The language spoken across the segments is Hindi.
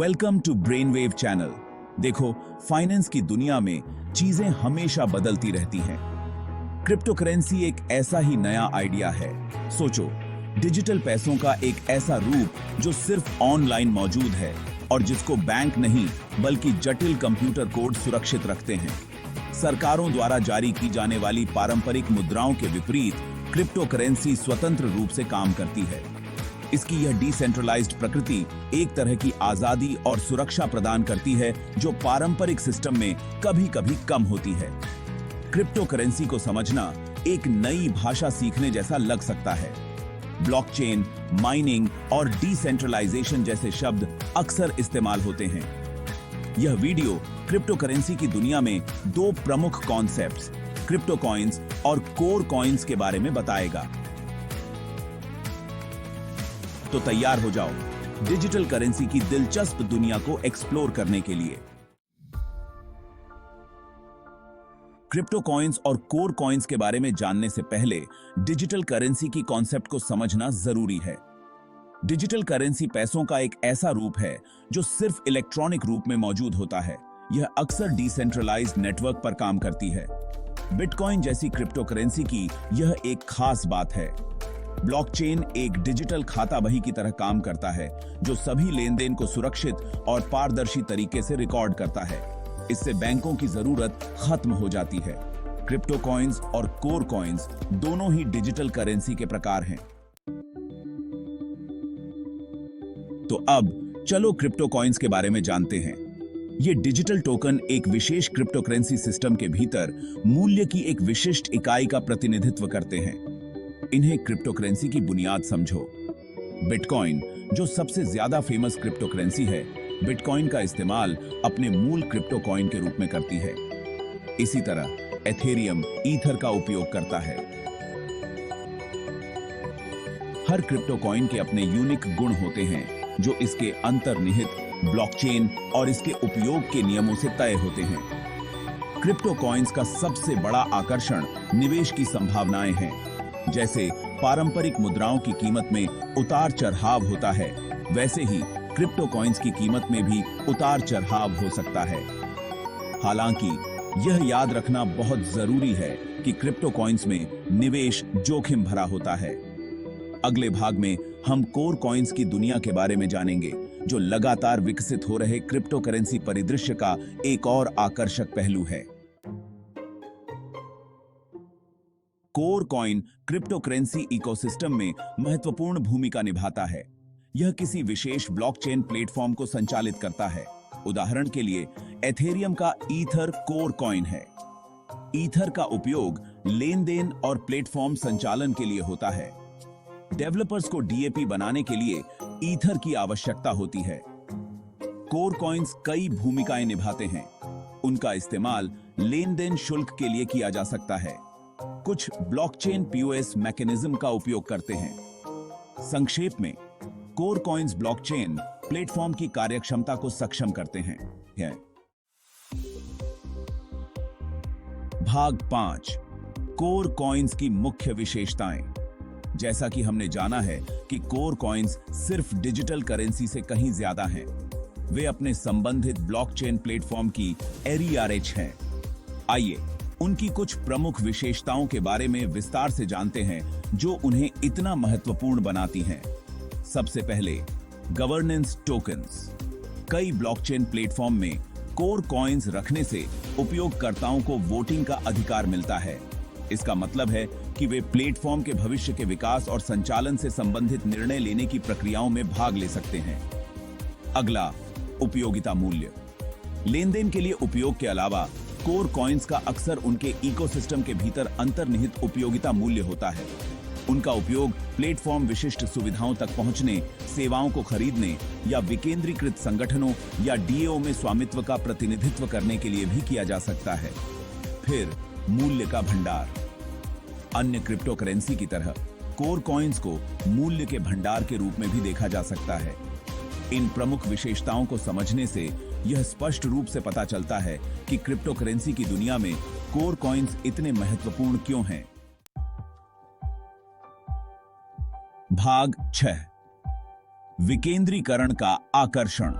Welcome to brainwave channel. देखो, फाइनेंस की दुनिया में चीजें हमेशा बदलती रहती हैं। क्रिप्टो करेंसी एक ऐसा ही नया आइडिया है। सोचो, डिजिटल पैसों का एक ऐसा रूप जो सिर्फ ऑनलाइन मौजूद है और जिसको बैंक नहीं बल्कि जटिल कंप्यूटर कोड सुरक्षित रखते हैं। सरकारों द्वारा जारी की जाने वाली पारंपरिक मुद्राओं के विपरीत क्रिप्टो करेंसी स्वतंत्र रूप से काम करती है। इसकी यह डिसेंट्रलाइज्ड प्रकृति एक तरह की आजादी और सुरक्षा प्रदान करती है जो पारंपरिक सिस्टम में कभी-कभी कम होती है। क्रिप्टो करेंसी को समझना एक नई भाषा सीखने जैसा लग सकता है। ब्लॉकचेन, माइनिंग और डिसेंट्रलाइजेशन जैसे शब्द अक्सर इस्तेमाल होते हैं। यह वीडियो क्रिप्टो करेंसी की दुनिया में दो प्रमुख कॉन्सेप्ट्स, क्रिप्टो कॉइन्स और कोर कॉइन्स के बारे में बताएगा। तो तैयार हो जाओ डिजिटल करेंसी की दिलचस्प दुनिया को एक्सप्लोर करने के लिए। क्रिप्टो कॉइन्स और कोर कॉइन्स के बारे में जानने से पहले डिजिटल करेंसी की कॉन्सेप्ट को समझना जरूरी है। डिजिटल करेंसी पैसों का एक ऐसा रूप है जो सिर्फ इलेक्ट्रॉनिक रूप में मौजूद होता है। यह अक्सर डिसेंट्रलाइज्ड नेटवर्क पर काम करती है। बिटकॉइन जैसी क्रिप्टो करेंसी की यह एक खास बात है। ब्लॉकचेन एक डिजिटल खाता बही की तरह काम करता है जो सभी लेनदेन को सुरक्षित और पारदर्शी तरीके से रिकॉर्ड करता है। इससे बैंकों की जरूरत खत्म हो जाती है। क्रिप्टो कॉइन्स और कोर कॉइन्स दोनों ही डिजिटल करेंसी के प्रकार हैं। तो अब चलो क्रिप्टो कॉइन्स के बारे में जानते हैं। ये डिजिटल टोकन एक विशेष क्रिप्टो करेंसी सिस्टम के भीतर मूल्य की एक विशिष्ट इकाई का प्रतिनिधित्व करते हैं। इन्हें क्रिप्टो करेंसी की बुनियाद समझो। बिटकॉइन, जो सबसे ज्यादा फेमस क्रिप्टो करेंसी है, बिटकॉइन का इस्तेमाल अपने मूल क्रिप्टो कॉइन के रूप में करती है। इसी तरह एथेरियम ईथर का उपयोग करता है। हर क्रिप्टो कॉइन के अपने यूनिक गुण होते हैं जो इसके अंतर्निहित ब्लॉकचेन और इसके उपयोग के नियमों से तय होते हैं। क्रिप्टो कॉइन्स का सबसे बड़ा आकर्षण निवेश की संभावनाएं हैं। जैसे पारंपरिक मुद्राओं की कीमत में उतार चढ़ाव होता है, वैसे ही क्रिप्टो कॉइन्स की कीमत में भी उतार चढ़ाव हो सकता है। हालांकि यह याद रखना बहुत जरूरी है कि क्रिप्टो कॉइन्स में निवेश जोखिम भरा होता है। अगले भाग में हम कोर कॉइन्स की दुनिया के बारे में जानेंगे, जो लगातार विकसित हो रहे क्रिप्टो करेंसी परिदृश्य का एक और आकर्षक पहलू है। Core coin crypto currency ecosystem में महत्वपूर्ण भूमिका निभाता है। यह किसी विशेष ब्लॉकचेन प्लेटफॉर्म को संचालित करता है। उदाहरण के लिए एथेरियम का ईथर कोर कॉइन है। ईथर का उपयोग लेनदेन और प्लेटफॉर्म संचालन के लिए होता है। डेवलपर्स को डीएपी बनाने के लिए ईथर की आवश्यकता होती है। कोर कॉइन्स कई भूमिकाएं निभाते हैं। उनका इस्तेमाल लेनदेन शुल्क के लिए किया जा सकता है। कुछ ब्लॉकचेन पीओएस मैकेनिज्म का उपयोग करते हैं। संक्षेप में, कोर कॉइन्स ब्लॉकचेन प्लेटफॉर्म की कार्यक्षमता को सक्षम करते हैं। भाग 5, कोर कॉइन्स की मुख्य विशेषताएं। जैसा कि हमने जाना है कि कोर कॉइन्स सिर्फ डिजिटल करेंसी से कहीं ज्यादा हैं। वे अपने संबंधित ब्लॉकचेन प्लेटफॉर्म की एरईआरएच हैं। आइए उनकी कुछ प्रमुख विशेषताओं के बारे में विस्तार से जानते हैं जो उन्हें इतना महत्वपूर्ण बनाती हैं। सबसे पहले, गवर्नेंस टोकन्स। कई ब्लॉकचेन प्लेटफॉर्म में कोर कॉइन्स रखने से उपयोगकर्ताओं को वोटिंग का अधिकार मिलता है। इसका मतलब है कि वे प्लेटफॉर्म के भविष्य के विकास और संचालन से संबंधित निर्णय लेने की प्रक्रियाओं में भाग ले सकते हैं। अगला, उपयोगिता मूल्य। लेनदेन के लिए उपयोग के अलावा कोर कॉइन्स का अक्सर उनके इकोसिस्टम के भीतर अंतर्निहित उपयोगिता मूल्य होता है। उनका उपयोग प्लेटफॉर्म विशिष्ट सुविधाओं तक पहुंचने, सेवाओं को खरीदने या विकेंद्रीकृत संगठनों या डीएओ में स्वामित्व का प्रतिनिधित्व करने के लिए भी किया जा सकता है। फिर मूल्य का भंडार। अन्य क्रिप्टो करेंसी की तरह कोर कॉइन्स को मूल्य के भंडार के रूप में भी देखा जा सकता है। इन प्रमुख विशेषताओं को समझने से यह स्पष्ट रूप से पता चलता है कि क्रिप्टो करेंसी की दुनिया में कोर कॉइन्स इतने महत्वपूर्ण क्यों हैं। भाग 6, विकेंद्रीकरण का आकर्षण।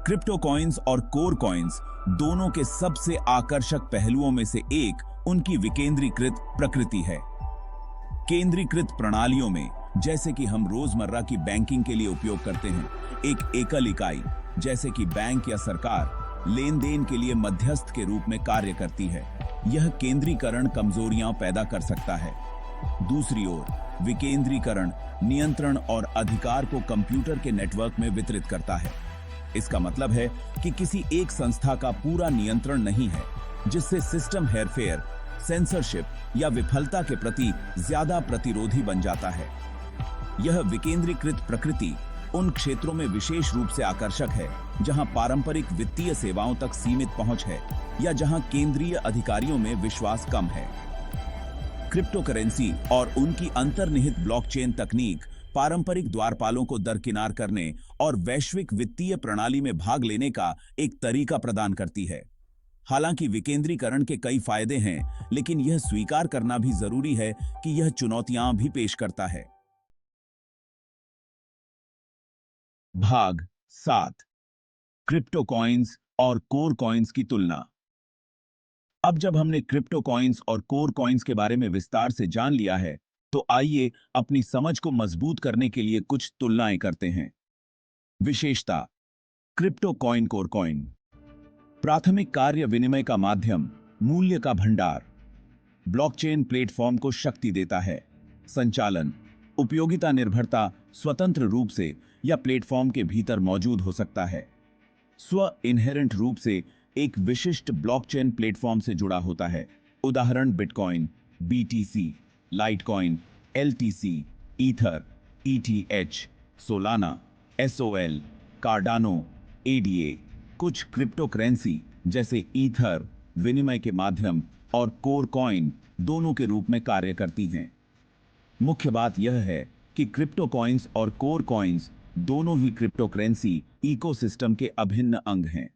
क्रिप्टो कॉइन्स और कोर कॉइन्स दोनों के सबसे आकर्षक पहलुओं में से एक उनकी विकेंद्रीकृत प्रकृति है। केंद्रीकृत प्रणालियों में, जैसे कि हम रोजमर्रा की बैंकिंग के लिए उपयोग करते हैं, एक एकल इकाई जैसे कि बैंक या सरकार लेन देन के लिए मध्यस्थ के रूप में कार्य करती है। यह केंद्रीकरण कमजोरियां पैदा कर सकता है। दूसरी ओर विकेंद्रीकरण नियंत्रण और अधिकार को कंप्यूटर के नेटवर्क में वितरित करता है। इसका मतलब है कि किसी एक संस्था का पूरा नियंत्रण नहीं है, जिससे सिस्टम हेरफेर, सेंसरशिप या विफलता के प्रति ज्यादा प्रतिरोधी बन जाता है। यह विकेंद्रीकृत प्रकृति उन क्षेत्रों में विशेष रूप से आकर्षक है जहां पारंपरिक वित्तीय सेवाओं तक सीमित पहुंच है या जहां केंद्रीय अधिकारियों में विश्वास कम है। क्रिप्टो करेंसी और उनकी अंतर्निहित ब्लॉकचेन तकनीक पारंपरिक द्वारपालों को दरकिनार करने और वैश्विक वित्तीय प्रणाली में भाग लेने का एक तरीका प्रदान करती है। हालांकि विकेंद्रीकरण के कई फायदे हैं, लेकिन यह स्वीकार करना भी जरूरी है कि यह चुनौतियां भी पेश करता है। भाग 7 क्रिप्टो कॉइन्स और कोर कॉइन्स की तुलना। अब जब हमने क्रिप्टो कॉइन्स और कोर कॉइन्स के बारे में विस्तार से जान लिया है, तो आइए अपनी समझ को मजबूत करने के लिए कुछ तुलनाएं करते हैं। विशेषता: क्रिप्टो कॉइन, कोर कॉइन। प्राथमिक कार्य विनिमय का माध्यम, मूल्य का भंडार। ब्लॉकचेन प्लेटफॉर्म को शक्ति देता है। संचालन: उपयोगिता निर्भरता स्वतंत्र रूप से या प्लेटफॉर्म के भीतर मौजूद हो सकता है। स्व इनहेरेंट रूप से एक विशिष्ट ब्लॉकचेन प्लेटफॉर्म से जुड़ा होता है। उदाहरण bitcoin, BTC, Litecoin, LTC, ether, ETH, Solana, SOL, Cardano, ADA। कुछ क्रिप्टो करेंसी जैसे ईथर विनिमय के माध्यम और कोर कॉइन दोनों के रूप में कार्य करती हैं। मुख्य बात यह है कि क्रिप्टो कॉइन्स और कोर कॉइन्स दोनों ही क्रिप्टो करेंसी इकोसिस्टम के अभिन्न अंग हैं।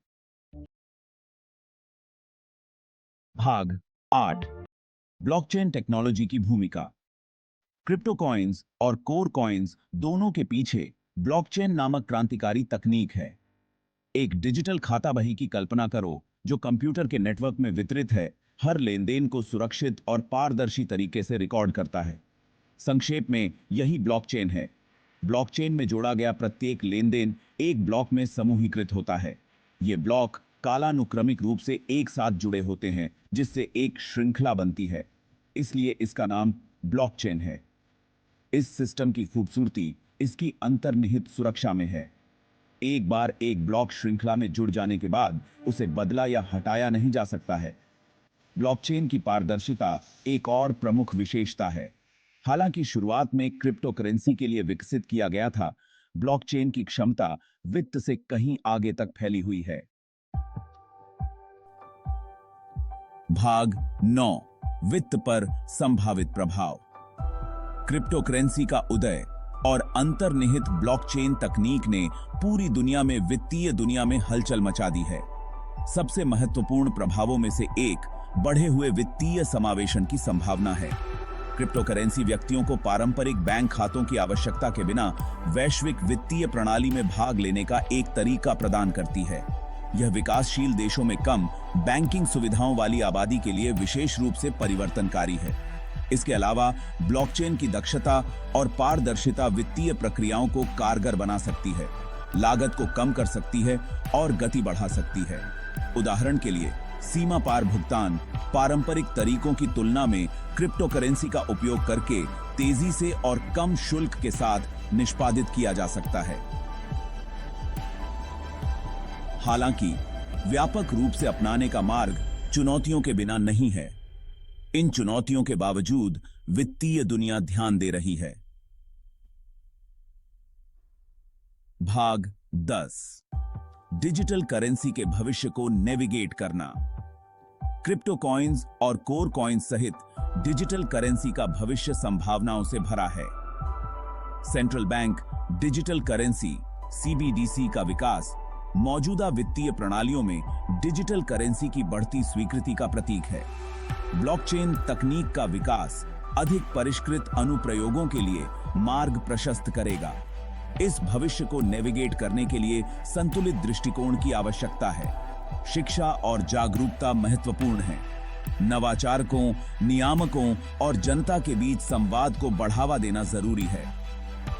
भाग 8 ब्लॉकचेन टेक्नोलॉजी की भूमिका। क्रिप्टो कॉइन्स और कोर कॉइन्स दोनों के पीछे ब्लॉकचेन नामक क्रांतिकारी तकनीक है। एक डिजिटल खाता बही की कल्पना करो जो कंप्यूटर के नेटवर्क में वितरित है, हर लेनदेन को सुरक्षित और पारदर्शी तरीके से रिकॉर्ड करता है। संक्षेप में यही ब्लॉकचेन है। ब्लॉकचेन में जोड़ा गया प्रत्येक लेनदेन एक ब्लॉक में समूहीकृत होता है। ये ब्लॉक कालानुक्रमिक रूप से एक साथ जुड़े होते हैं, जिससे एक श्रृंखला बनती है। इसलिए इसका नाम ब्लॉकचेन है। इस सिस्टम की खूबसूरती इसकी अंतर्निहित सुरक्षा में है। एक बार एक ब्लॉक श्रृंखला में जुड़ जाने के बाद उसे बदला या हटाया नहीं जा सकता है। ब्लॉकचेन की पारदर्शिता एक और प्रमुख विशेषता है। हालांकि शुरुआत में क्रिप्टो करेंसी के लिए विकसित किया गया था, ब्लॉकचेन की क्षमता वित्त से कहीं आगे तक फैली हुई है। भाग 9 वित्त पर संभावित प्रभाव। क्रिप्टो करेंसी का उदय और अंतर्निहित ब्लॉकचेन तकनीक ने पूरी दुनिया में वित्तीय दुनिया में हलचल मचा दी है। सबसे महत्वपूर्ण प्रभावों में से एक बढ़े हुए वित्तीय समावेशन की संभावना है। क्रिप्टो करेंसी व्यक्तियों को पारंपरिक बैंक खातों की आवश्यकता के बिना वैश्विक वित्तीय प्रणाली में भाग लेने का एक तरीका प्रदान करती है। यह विकासशील देशों में कम बैंकिंग सुविधाओं वाली आबादी के लिए विशेष रूप से परिवर्तनकारी है। इसके अलावा ब्लॉकचेन की दक्षता और पारदर्शिता वित्तीय प्रक्रियाओं को कारगर बना सकती है, लागत को कम कर सकती है और गति बढ़ा सकती है। उदाहरण के लिए सीमा पार भुगतान पारंपरिक तरीकों की तुलना में क्रिप्टो करेंसी का उपयोग करके तेजी से और कम शुल्क के साथ निष्पादित किया जा सकता है। हालांकि व्यापक रूप से अपनाने का मार्ग चुनौतियों के बिना नहीं है। इन चुनौतियों के बावजूद वित्तीय दुनिया ध्यान दे रही है। भाग 10 डिजिटल करेंसी के भविष्य को नेविगेट करना। क्रिप्टो कॉइन्स और कोर कॉइन्स सहित डिजिटल करेंसी का भविष्य संभावनाओं से भरा है। Central bank digital currency CBDC का विकास मौजूदा वित्तीय प्रणालियों में डिजिटल करेंसी की बढ़ती स्वीकृति का प्रतीक है। ब्लॉकचेन तकनीक का विकास अधिक परिष्कृत अनुप्रयोगों के लिए मार्ग प्रशस्त करेगा। इस भविष्य को नेविगेट करने के लिए संतुलित दृष्टिकोण की आवश्यकता है। शिक्षा और जागरूकता महत्वपूर्ण है। नवाचारकों, नियामकों और जनता के बीच संवाद को बढ़ावा देना जरूरी है।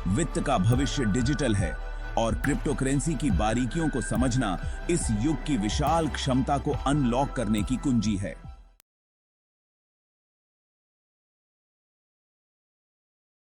वित्त का भविष्य डिजिटल है और क्रिप्टोकरेंसी की बारीकियों को समझना इस युग की विशाल क्षमता को अनलॉक करने की कुंजी है।